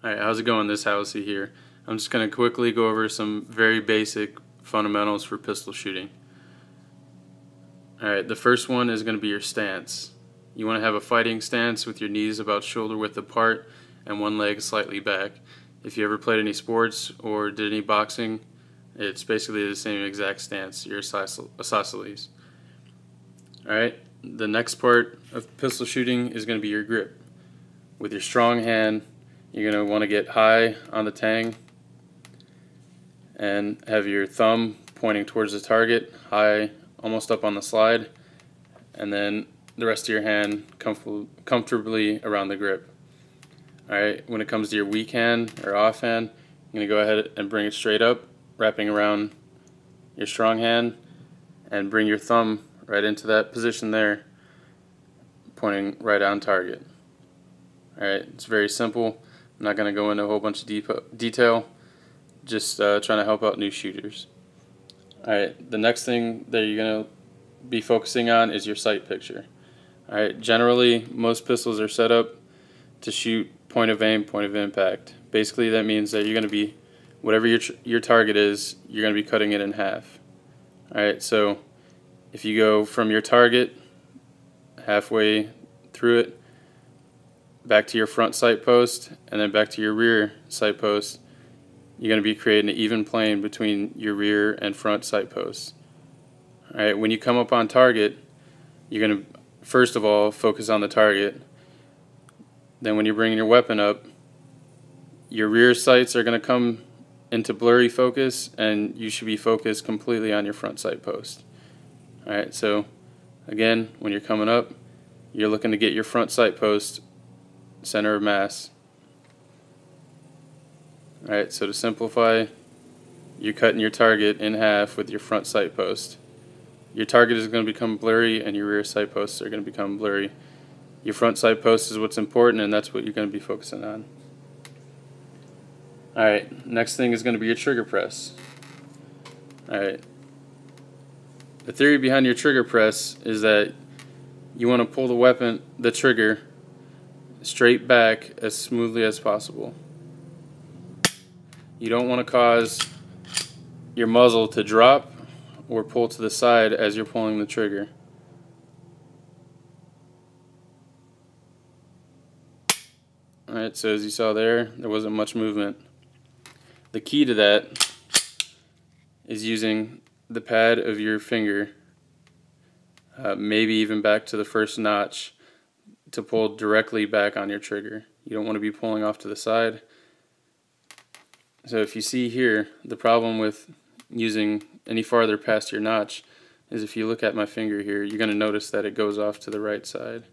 Alright, how's it going? This Housey here. I'm just going to quickly go over some very basic fundamentals for pistol shooting. Alright, the first one is going to be your stance. You want to have a fighting stance with your knees about shoulder width apart and one leg slightly back. If you ever played any sports or did any boxing, it's basically the same exact stance. You're isosceles. Alright, the next part of pistol shooting is going to be your grip. With your strong hand, you're going to want to get high on the tang and have your thumb pointing towards the target, high, almost up on the slide, and then the rest of your hand comfortably around the grip. Alright, when it comes to your weak hand or off hand, you're going to go ahead and bring it straight up, wrapping around your strong hand, and bring your thumb right into that position there, pointing right on target. Alright, it's very simple. I'm not going to go into a whole bunch of detail, just trying to help out new shooters. Alright, the next thing that you're going to be focusing on is your sight picture. Alright, generally most pistols are set up to shoot point of aim, point of impact. Basically that means that you're going to be, whatever your target is, you're going to be cutting it in half. Alright, so if you go from your target halfway through it, back to your front sight post, and then back to your rear sight post, you're going to be creating an even plane between your rear and front sight posts. Alright, when you come up on target, you're going to first of all focus on the target. Then when you're bringing your weapon up, your rear sights are going to come into blurry focus, and you should be focused completely on your front sight post. Alright, so again, when you're coming up, you're looking to get your front sight post center of mass. Alright, so to simplify, you're cutting your target in half with your front sight post. Your target is going to become blurry and your rear sight posts are going to become blurry. Your front sight post is what's important, and that's what you're going to be focusing on. Alright, next thing is going to be your trigger press. Alright, the theory behind your trigger press is that you want to pull the trigger straight back as smoothly as possible. You don't want to cause your muzzle to drop or pull to the side as you're pulling the trigger. Alright, so as you saw there wasn't much movement. The key to that is using the pad of your finger, maybe even back to the first notch, to pull directly back on your trigger. You don't want to be pulling off to the side. So if you see here, the problem with using any farther past your notch is if you look at my finger here, you're going to notice that it goes off to the right side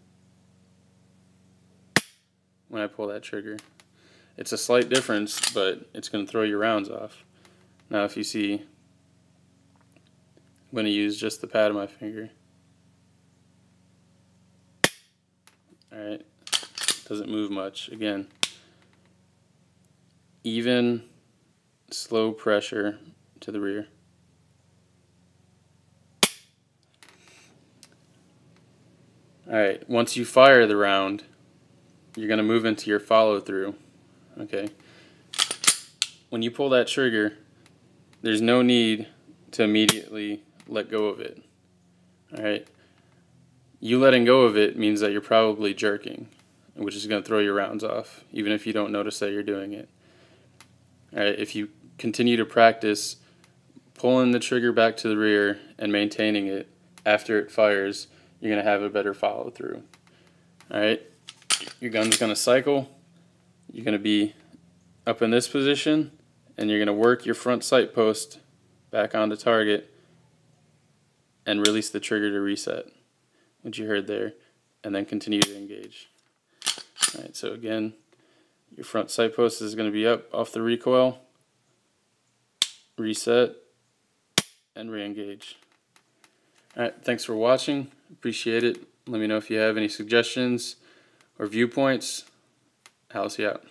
when I pull that trigger. It's a slight difference, but it's going to throw your rounds off. Now if you see, I'm going to use just the pad of my finger. Alright, doesn't move much. Again, even, slow pressure to the rear. Alright, once you fire the round, you're going to move into your follow through. Okay. When you pull that trigger, there's no need to immediately let go of it. Alright. You letting go of it means that you're probably jerking, which is going to throw your rounds off, even if you don't notice that you're doing it. Alright, if you continue to practice pulling the trigger back to the rear and maintaining it after it fires, you're going to have a better follow through. Alright, your gun's going to cycle, you're going to be up in this position, and you're going to work your front sight post back onto target and release the trigger to reset, which you heard there, and then continue to engage. Alright, so again, your front sight post is going to be up off the recoil, reset, and re-engage. Alright, thanks for watching. Appreciate it. Let me know if you have any suggestions or viewpoints. Housey out.